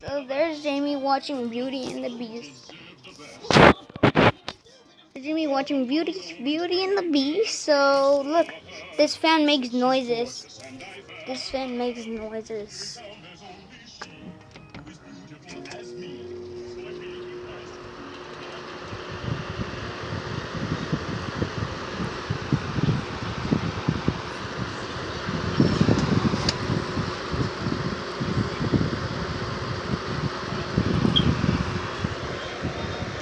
So there's Jamie watching Beauty and the Beast. Jamie watching Beauty and the Beast. So look, this fan makes noises. This fan makes noises.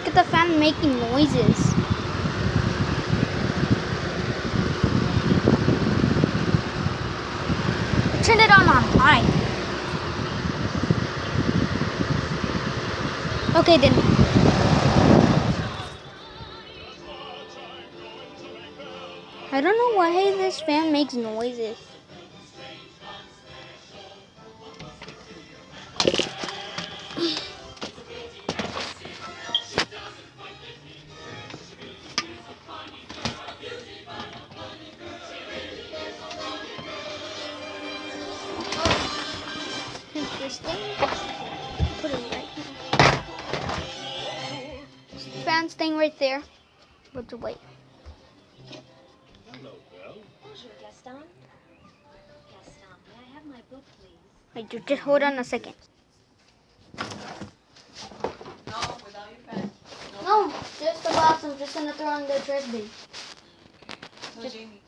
Look at the fan making noises. Turn it on high. Okay then. I don't know why this fan makes noises. Interesting. Put it right here. Fan staying right there. But to wait. Hello, Belle. Bonjour, Gaston. Gaston, may I have my book, please? Wait, just hold on a second. No, without your pen. No, just the box. I'm just gonna throw in the trash bin. So Jamie,